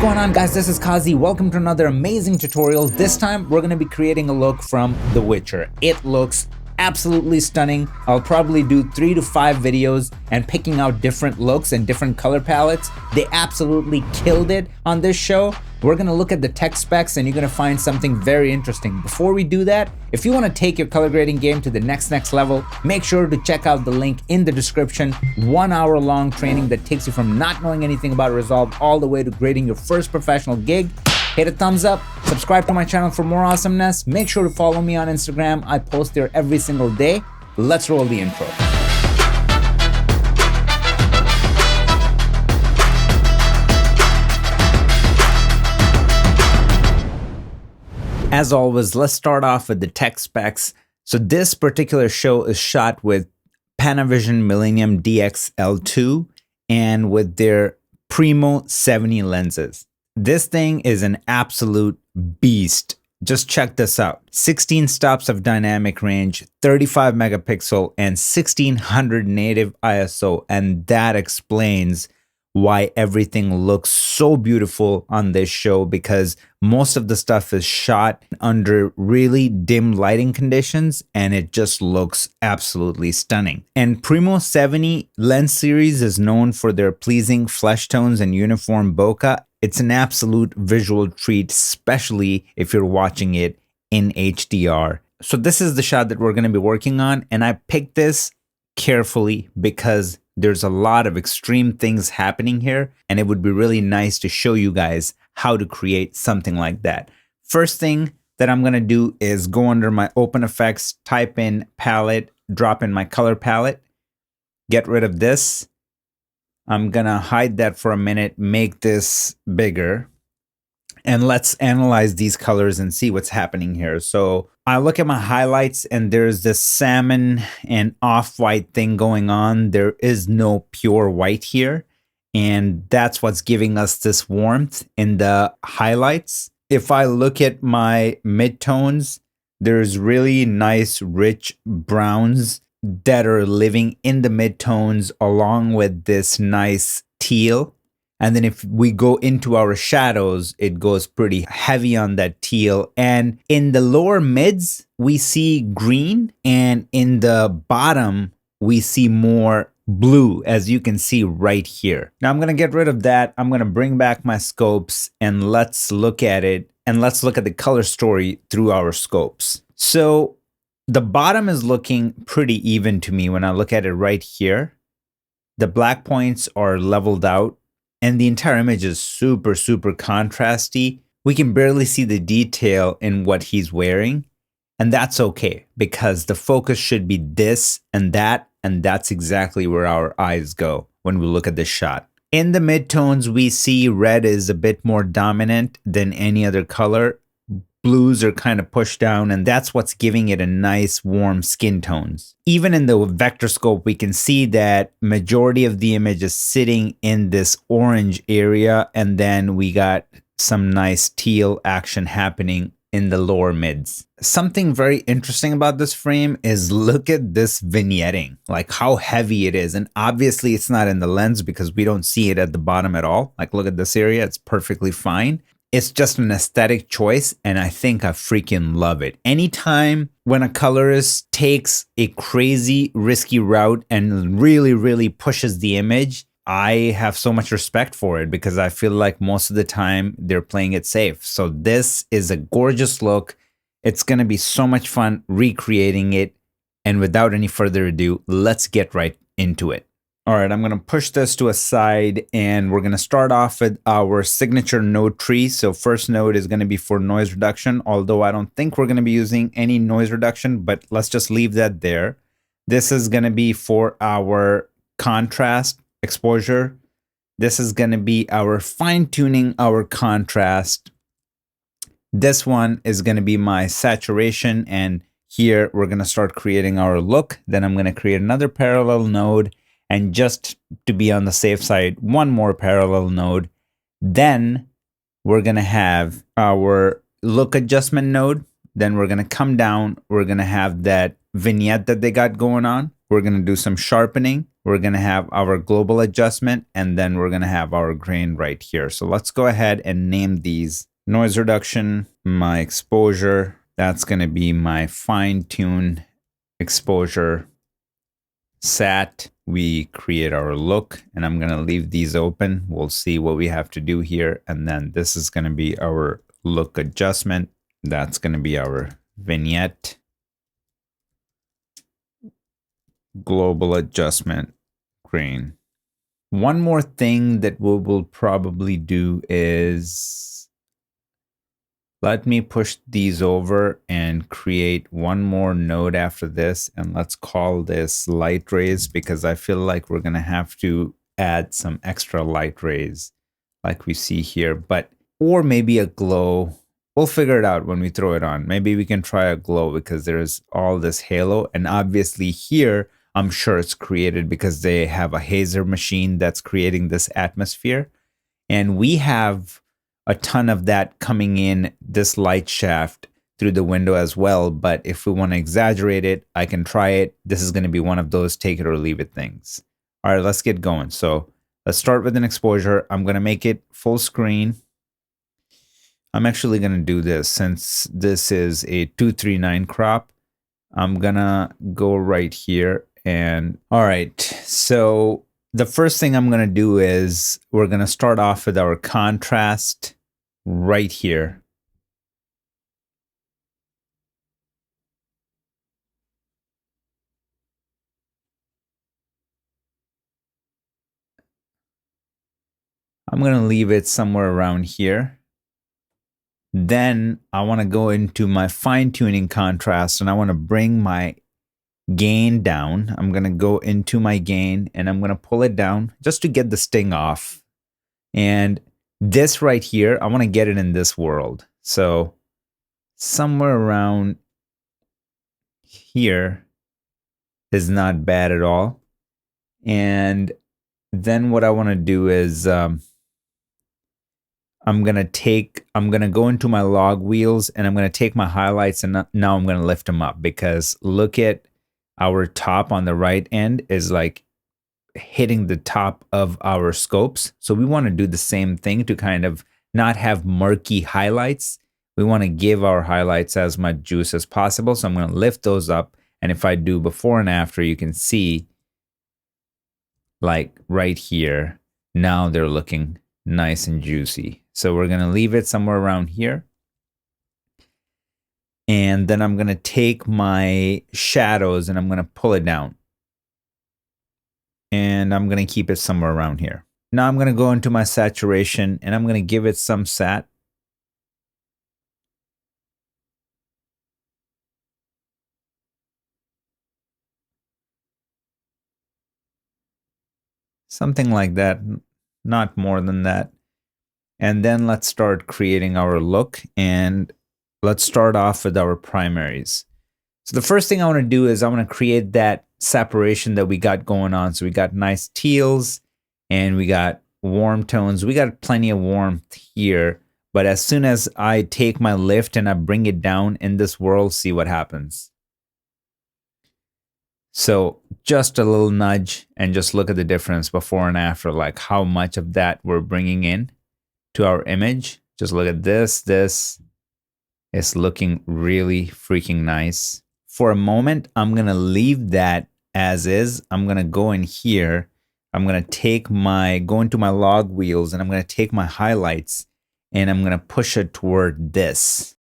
going on, guys? This is Qazi. Welcome to another amazing tutorial. This time we're going to be creating a look from The Witcher. It looks absolutely stunning. I'll probably do 3 to 5 videos and picking out different looks and different color palettes. They absolutely killed it on this show. We're going to look at the tech specs and you're going to find something very interesting. Before we do that, if you want to take your color grading game to the next level, make sure to check out the link in the description. 1 hour long training that takes you from not knowing anything about Resolve all the way to grading your first professional gig. Hit a thumbs up, subscribe to my channel for more awesomeness. Make sure to follow me on Instagram. I post there every single day. Let's roll the intro. As always, let's start off with the tech specs. So this particular show is shot with Panavision Millennium DX-L2 and with their Primo 70 lenses. This thing is an absolute beast. Just check this out. 16 stops of dynamic range, 35 megapixel and 1600 native ISO, and that explains why everything looks so beautiful on this show, because most of the stuff is shot under really dim lighting conditions and it just looks absolutely stunning. And Primo 70 lens series is known for their pleasing flesh tones and uniform bokeh. It's an absolute visual treat, especially if you're watching it in HDR. So this is the shot that we're going to be working on, and I picked this carefully because there's a lot of extreme things happening here, and it would be really nice to show you guys how to create something like that. First thing that I'm going to do is go under my Open Effects, type in palette, drop in my color palette, get rid of this. I'm going to hide that for a minute, make this bigger, and let's analyze these colors and see what's happening here. So I look at my highlights and there's this salmon and off-white thing going on. There is no pure white here, and that's what's giving us this warmth in the highlights. If I look at my midtones, there's really nice rich browns that are living in the midtones along with this nice teal. And then if we go into our shadows, it goes pretty heavy on that teal. And in the lower mids, we see green. And in the bottom, we see more blue, as you can see right here. Now I'm going to get rid of that. I'm going to bring back my scopes and let's look at it. And let's look at the color story through our scopes. So the bottom is looking pretty even to me when I look at it right here. The black points are leveled out. And the entire image is super contrasty. We can barely see the detail in what he's wearing. And that's okay, because the focus should be this and that's exactly where our eyes go when we look at this shot. In the midtones, we see red is a bit more dominant than any other color. Blues are kind of pushed down, and that's what's giving it a nice warm skin tones. Even in the vector scope, we can see that majority of the image is sitting in this orange area, and then we got some nice teal action happening in the lower mids. Something very interesting about this frame is look at this vignetting, like how heavy it is. And obviously it's not in the lens because we don't see it at the bottom at all. Like look at this area, it's perfectly fine. It's just an aesthetic choice, and I think I freaking love it. Anytime when a colorist takes a crazy risky route and really pushes the image, I have so much respect for it because I feel like most of the time they're playing it safe. So this is a gorgeous look. It's going to be so much fun recreating it. And without any further ado, let's get right into it. All right, I'm going to push this to a side and we're going to start off with our signature node tree. So first node is going to be for noise reduction, although I don't think we're going to be using any noise reduction, but let's just leave that there. This is going to be for our contrast exposure. This is going to be our fine tuning our contrast. This one is going to be my saturation, and here we're going to start creating our look. Then I'm going to create another parallel node. And just to be on the safe side, one more parallel node. Then we're going to have our look adjustment node. Then we're going to come down. We're going to have that vignette that they got going on. we're going to do some sharpening. We're going to have our global adjustment, and then we're going to have our grain right here. So let's go ahead and name these. Noise reduction, my exposure, that's going to be my fine-tune exposure. Sat, we create our look, and I'm going to leave these open. We'll see what we have to do here. And then this is going to be our look adjustment. That's going to be our vignette. Global adjustment, grain. One more thing that we will probably do is let me push these over and create one more node after this. And let's call this light rays, because I feel like we're going to have to add some extra light rays like we see here, or maybe a glow. We'll figure it out when we throw it on. Maybe we can try a glow because there's all this halo. And obviously here, I'm sure it's created because they have a hazer machine that's creating this atmosphere. And we have a ton of that coming in this light shaft through the window as well. But if we want to exaggerate it, I can try it. This is going to be one of those take it or leave it things. All right, let's get going. So let's start with an exposure. I'm going to make it full screen. I'm actually going to do this since this is a 239 crop. I'm going to go right here. And all right, so the first thing I'm going to do is we're going to start off with our contrast right here. I'm going to leave it somewhere around here. Then I want to go into my fine-tuning contrast, and I want to bring my gain down. I'm going to go into my gain and I'm going to pull it down just to get the sting off. And this right here, I want to get it in this world. So somewhere around here is not bad at all. And then what I want to do is I'm going to go into my log wheels, and I'm going to take my highlights, and now I'm going to lift them up, because look at our top on the right end is like hitting the top of our scopes. So we want to do the same thing to kind of not have murky highlights. We want to give our highlights as much juice as possible. So I'm going to lift those up. And if I do before and after, you can see like right here, now they're looking nice and juicy. So we're going to leave it somewhere around here. And then I'm going to take my shadows and I'm going to pull it down. And I'm going to keep it somewhere around here. Now I'm going to go into my saturation and I'm going to give it some sat. Something like that, not more than that. And then let's start creating our look, and let's start off with our primaries. So the first thing I want to do is I want to create that separation that we got going on. So we got nice teals and we got warm tones. We got plenty of warmth here. But as soon as I take my lift and I bring it down in this world, see what happens. So just a little nudge and just look at the difference before and after, like how much of that we're bringing in to our image. Just look at this. This is looking really freaking nice. For a moment, I'm going to leave that as is. I'm going to go in here. I'm going to go into my log wheels, and I'm going to take my highlights and I'm going to push it toward this.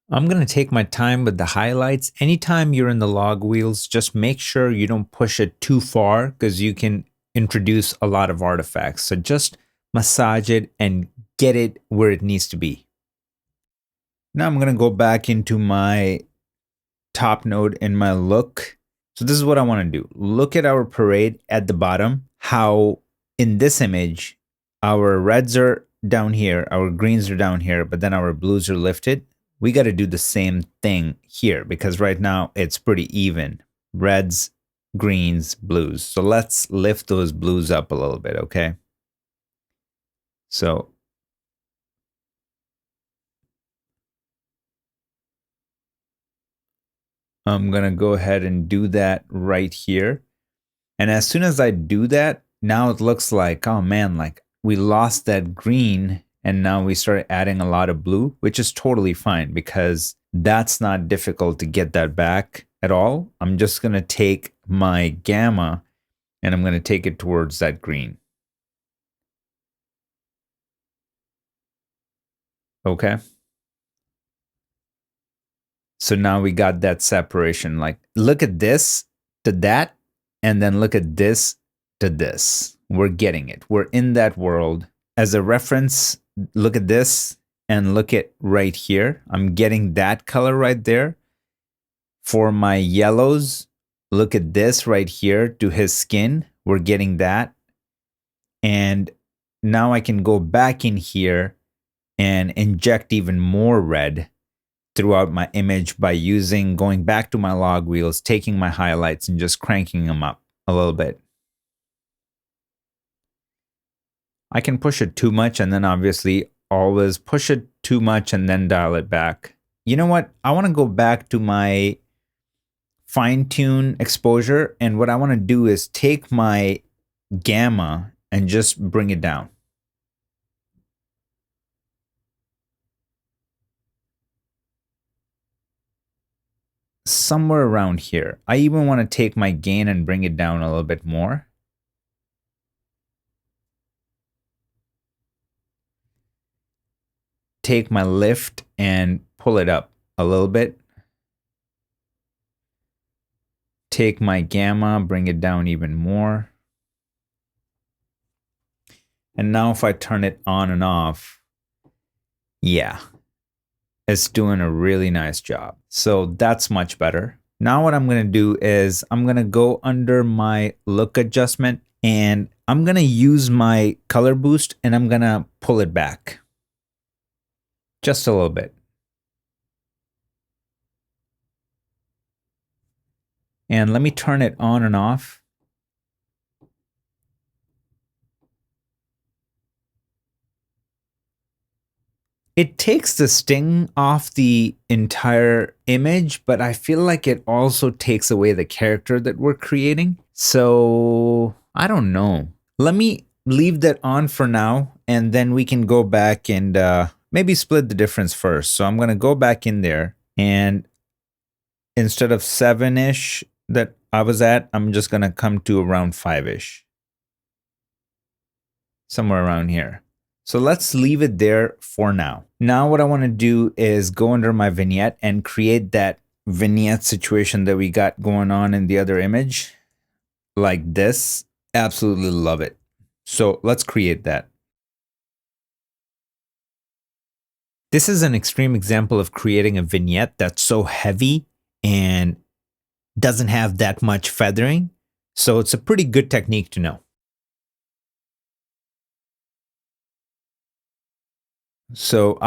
I'm going to take my time with the highlights. Anytime you're in the log wheels, just make sure you don't push it too far, because you can introduce a lot of artifacts. So just massage it and get it where it needs to be. Now I'm going to go back into my top node in my look. So this is what I want to do. Look at our parade at the bottom, how in this image, our reds are down here, our greens are down here, but then our blues are lifted. We got to do the same thing here, because right now it's pretty even. Reds, greens, blues. So let's lift those blues up a little bit, okay? So I'm going to go ahead and do that right here. And as soon as I do that, now it looks like, oh man, like we lost that green and now we start adding a lot of blue, which is totally fine because that's not difficult to get that back at all. I'm just going to take my gamma and I'm going to take it towards that green. Okay. So now we got that separation. Like, look at this to that, and then look at this to this. We're getting it. We're in that world. As a reference, look at this and look at right here. I'm getting that color right there. For my yellows, look at this right here to his skin. We're getting that. And now I can go back in here and inject even more red throughout my image by going back to my log wheels, taking my highlights and just cranking them up a little bit. I can push it too much and then obviously always push it too much and then dial it back. You know what? I want to go back to my fine tune exposure, and what I want to do is take my gamma and just bring it down. Somewhere around here. I even want to take my gain and bring it down a little bit more. Take my lift and pull it up a little bit. Take my gamma, bring it down even more. And now if I turn it on and off, yeah, it's doing a really nice job. So that's much better. Now what I'm going to do is I'm going to go under my look adjustment and I'm going to use my color boost and I'm going to pull it back just a little bit. And let me turn it on and off. It takes the sting off the entire image, but I feel like it also takes away the character that we're creating. So I don't know. Let me leave that on for now, and then we can go back and maybe split the difference first. So I'm going to go back in there, and instead of 7-ish that I was at, I'm just going to come to around 5-ish. Somewhere around here. So let's leave it there for now. Now what I want to do is go under my vignette and create that vignette situation that we got going on in the other image. Like this. Absolutely love it. So let's create that. This is an extreme example of creating a vignette that's so heavy and doesn't have that much feathering. So it's a pretty good technique to know. So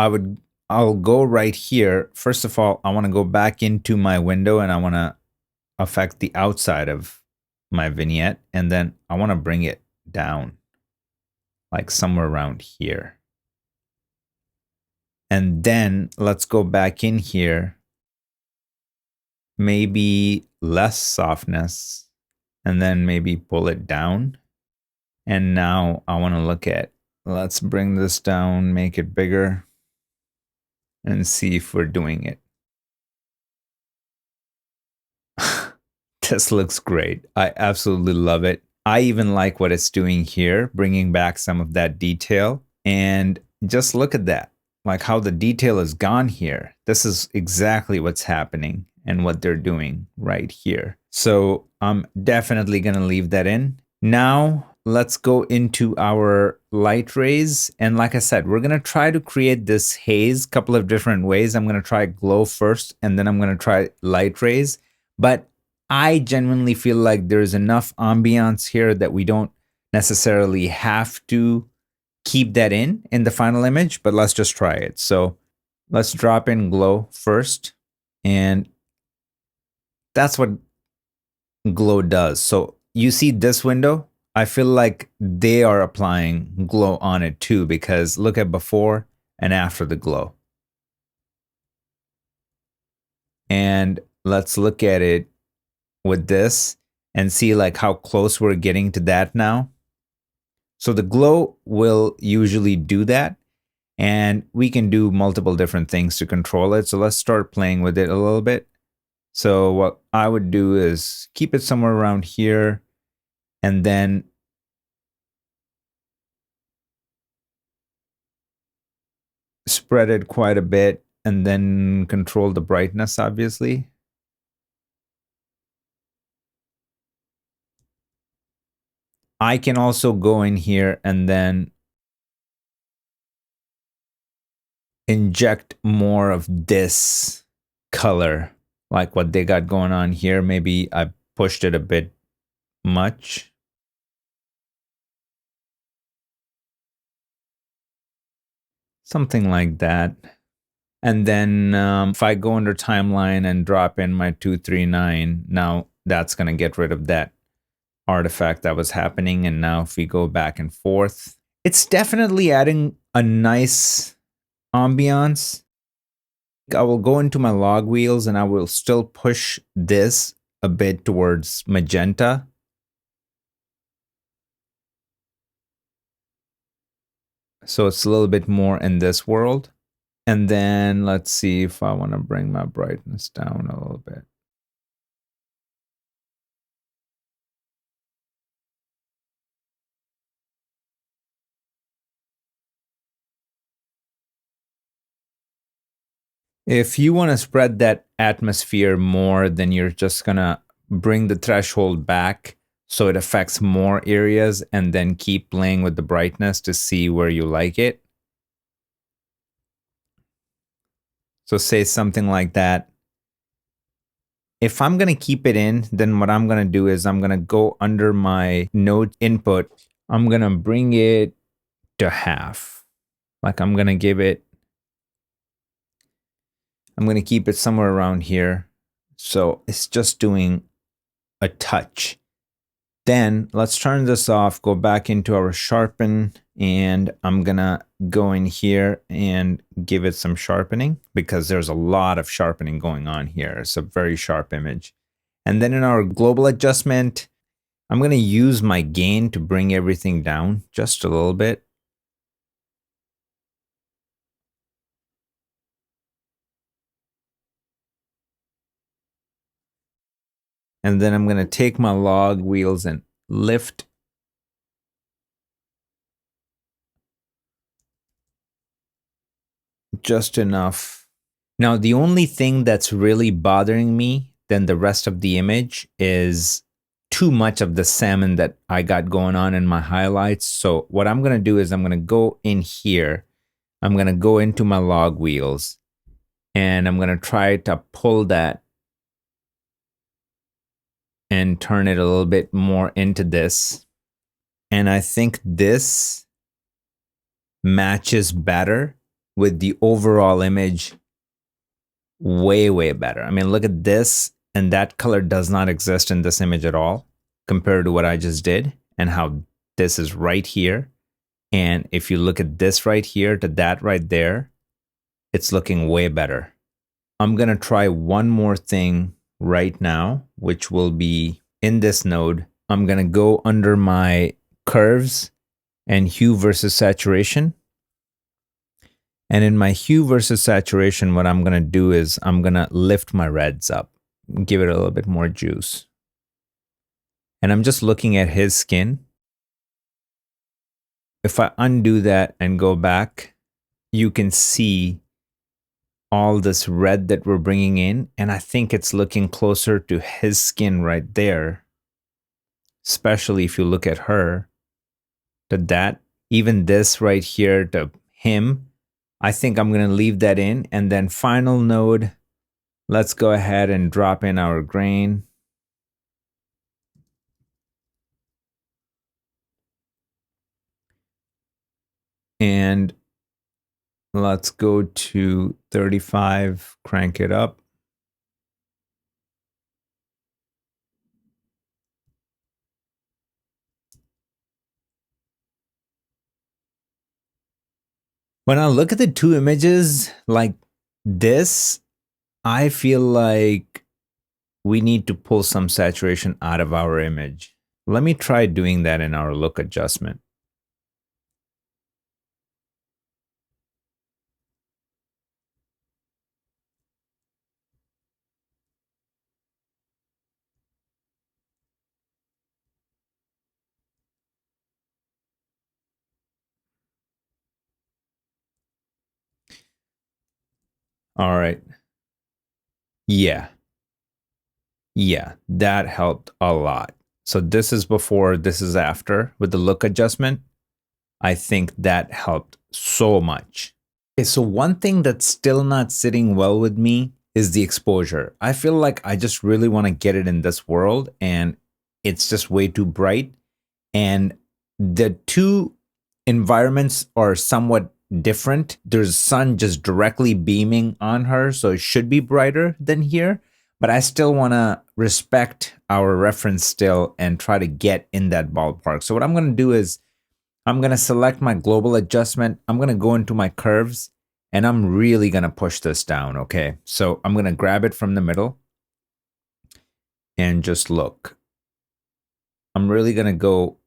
I'll go right here. First of all, I want to go back into my window and I want to affect the outside of my vignette. And then I want to bring it down like somewhere around here. And then let's go back in here. Maybe less softness and then maybe pull it down. And now I want to look at, let's bring this down, make it bigger, and see if we're doing it. This looks great. I absolutely love it. I even like what it's doing here, bringing back some of that detail. And just look at that, like how the detail is gone here. This is exactly what's happening and what they're doing right here. So I'm definitely going to leave that in. Now, let's go into our light rays. And like I said, we're going to try to create this haze a couple of different ways. I'm going to try glow first, and then I'm going to try light rays. But I genuinely feel like there's enough ambiance here that we don't necessarily have to keep that in the final image, but let's just try it. So let's drop in glow first. And that's what glow does. So you see this window? I feel like they are applying glow on it too, because look at before and after the glow. And let's look at it with this and see like how close we're getting to that now. So the glow will usually do that, and we can do multiple different things to control it. So let's start playing with it a little bit. So what I would do is keep it somewhere around here, and then spread it quite a bit, and then control the brightness, obviously. I can also go in here and then inject more of this color, like what they got going on here. Maybe I pushed it a bit much. Something like that. And then if I go under timeline and drop in my 239, now that's going to get rid of that artifact that was happening. And now if we go back and forth, it's definitely adding a nice ambiance. I will go into my log wheels and I will still push this a bit towards magenta. So it's a little bit more in this world. And then let's see if I want to bring my brightness down a little bit. If you want to spread that atmosphere more, then you're just going to bring the threshold back so it affects more areas, and then keep playing with the brightness to see where you like it. So say something like that. If I'm going to keep it in, then what I'm going to do is I'm going to go under my node input. I'm going to bring it to half. Like I'm going to give it, I'm going to keep it somewhere around here. So it's just doing a touch. Then let's turn this off, go back into our sharpen, and I'm going to go in here and give it some sharpening because there's a lot of sharpening going on here. It's a very sharp image. And then in our global adjustment, I'm going to use my gain to bring everything down just a little bit. And then I'm going to take my log wheels and lift just enough. Now, the only thing that's really bothering me than the rest of the image is too much of the salmon that I got going on in my highlights. So what I'm going to do is I'm going to go in here. I'm going to go into my log wheels and I'm going to try to pull that and turn it a little bit more into this. And I think this matches better with the overall image. Way, way better. I mean, look at this, and that color does not exist in this image at all compared to what I just did, and how this is right here. And if you look at this right here to that right there, it's looking way better. I'm going to try one more thing right now, which will be in this node. I'm going to go under my curves and hue versus saturation. And in my hue versus saturation, what I'm going to do is I'm going to lift my reds up, give it a little bit more juice. And I'm just looking at his skin. If I undo that and go back, you can see all this red that we're bringing in. And I think it's looking closer to his skin right there, especially if you look at her to that. Even this right here to him, I think I'm going to leave that in. And then final node, let's go ahead and drop in our grain. And let's go to 35, crank it up. When I look at the two images like this, I feel like we need to pull some saturation out of our image. Let me try doing that in our look adjustment. All right. Yeah. Yeah, that helped a lot. So this is before, this is after with the look adjustment. I think that helped so much. Okay, so one thing that's still not sitting well with me is the exposure. I feel like I just really want to get it in this world and it's just way too bright. And the two environments are somewhat different. There's sun just directly beaming on her, so it should be brighter than here. But I still want to respect our reference still and try to get in that ballpark. So what I'm going to do is I'm going to select my global adjustment. I'm going to go into my curves and I'm really going to push this down. Okay. So I'm going to grab it from the middle and just look. I'm really going to go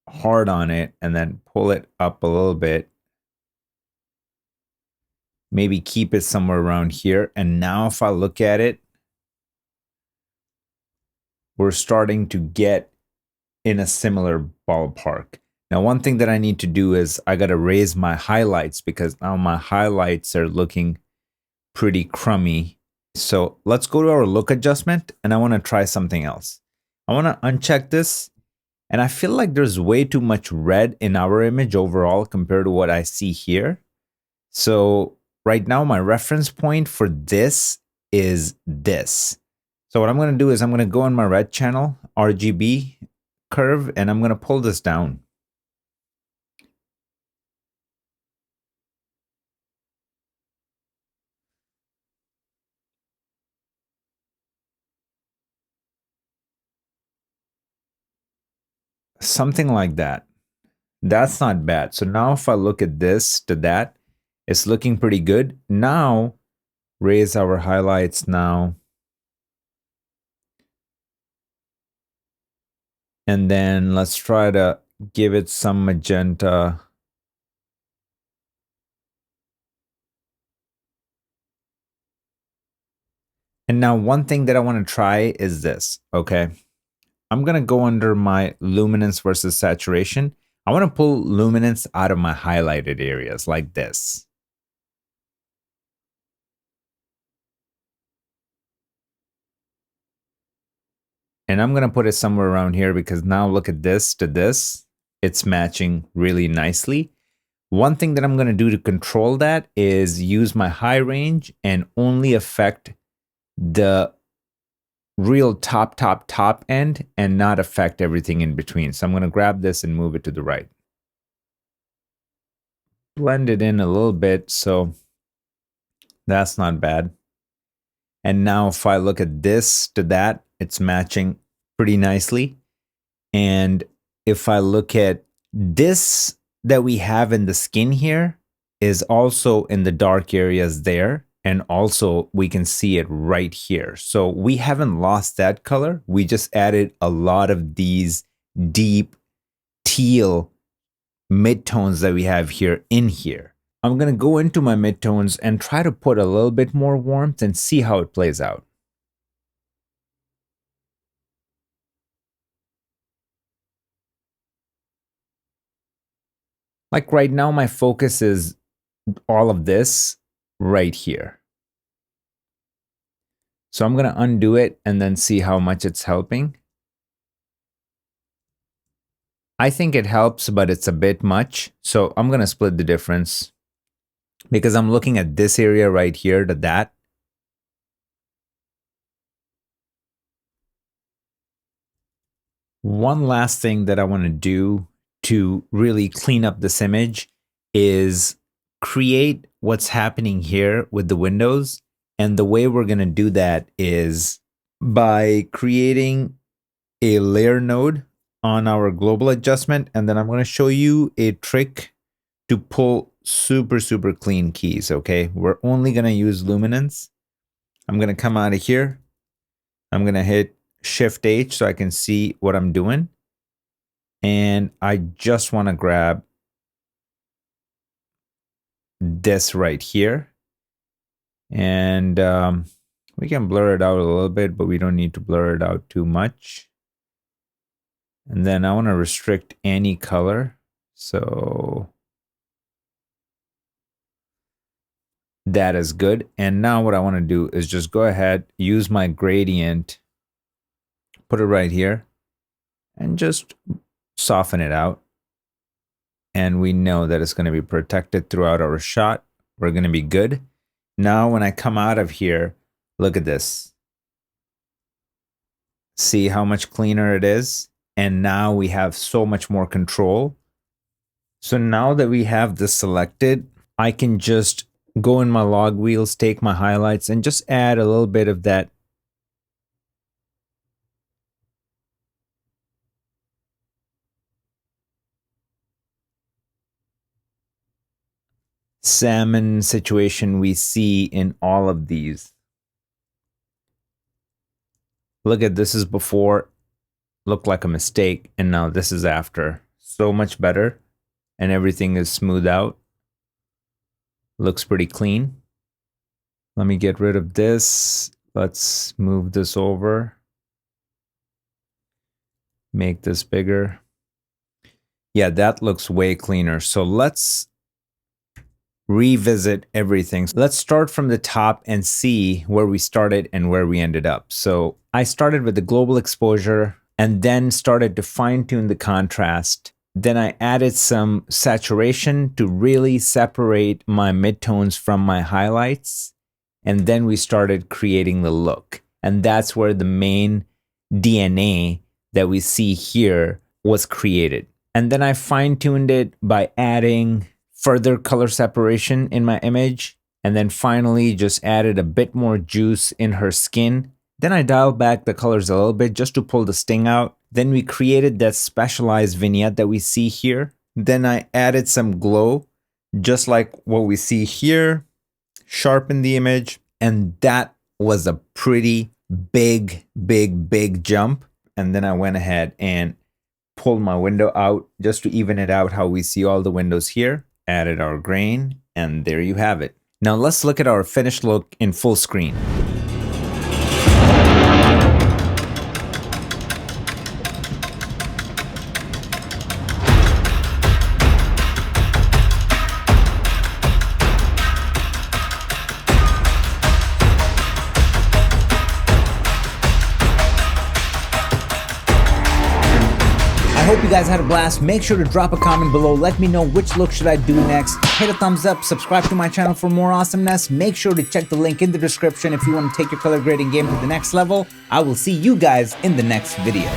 hard on it and then pull it up a little bit. Maybe keep it somewhere around here. And now if I look at it, we're starting to get in a similar ballpark. Now, one thing that I need to do is I got to raise my highlights because now my highlights are looking pretty crummy. So let's go to our look adjustment and I want to try something else. I want to uncheck this and I feel like there's way too much red in our image overall compared to what I see here. So right now my reference point for this is this. So what I'm going to do is I'm going to go on my red channel, RGB curve, and I'm going to pull this down. Something like that. That's not bad. So now if I look at this to that, it's looking pretty good. Now raise our highlights now. And then let's try to give it some magenta. And now one thing that I want to try is this, okay? I'm going to go under my luminance versus saturation. I want to pull luminance out of my highlighted areas like this. And I'm going to put it somewhere around here because now look at this to this. It's matching really nicely. One thing that I'm going to do to control that is use my high range and only affect the real top end and not affect everything in between. So I'm going to grab this and move it to the right. Blend it in a little bit, so that's not bad. And now if I look at this to that, it's matching pretty nicely. And if I look at this that we have in the skin here is also in the dark areas there. And also we can see it right here. So we haven't lost that color. We just added a lot of these deep teal midtones that we have here in here. I'm going to go into my midtones and try to put a little bit more warmth and see how it plays out. Like right now, my focus is all of this right here. So I'm going to undo it and then see how much it's helping. I think it helps, but it's a bit much. So I'm going to split the difference because I'm looking at this area right here to that. One last thing that I want to do to really clean up this image is create what's happening here with the windows. And the way we're going to do that is by creating a layer node on our global adjustment. And then I'm going to show you a trick to pull super clean keys. Okay, we're only going to use luminance. I'm going to come out of here I'm going to hit Shift H so I can see what I'm doing. And I just want to grab this right here. And we can blur it out a little bit, but we don't need to blur it out too much. And then I want to restrict any color. So that is good. And now what I want to do is just go ahead, use my gradient, put it right here, and just soften it out. And we know that it's going to be protected throughout our shot. We're going to be good. Now, when I come out of here, look at this. See how much cleaner it is? And now we have so much more control. So now that we have this selected, I can just go in my log wheels, take my highlights, and just add a little bit of that salmon situation we see in all of these. Look at this is before, looked like a mistake, and now this is after. So much better, and everything is smoothed out. Looks pretty clean. Let me get rid of this. Let's move this over. Make this bigger. Yeah, that looks way cleaner. So let's revisit everything. Let's start from the top and see where we started and where we ended up. So I started with the global exposure and then started to fine-tune the contrast. Then I added some saturation to really separate my midtones from my highlights. And then we started creating the look. And that's where the main DNA that we see here was created. And then I fine-tuned it by adding further color separation in my image. And then finally just added a bit more juice in her skin. Then I dialed back the colors a little bit just to pull the sting out. Then we created that specialized vignette that we see here. Then I added some glow, just like what we see here, sharpened the image. And that was a pretty big jump. And then I went ahead and pulled my window out just to even it out how we see all the windows here. Added our grain, and there you have it. Now let's look at our finished look in full screen. I hope you guys had a blast. Make sure to drop a comment below. Let me know which look should I do next. Hit a thumbs up, subscribe to my channel for more awesomeness. Make sure to check the link in the description if you want to take your color grading game to the next level. I will see you guys in the next video.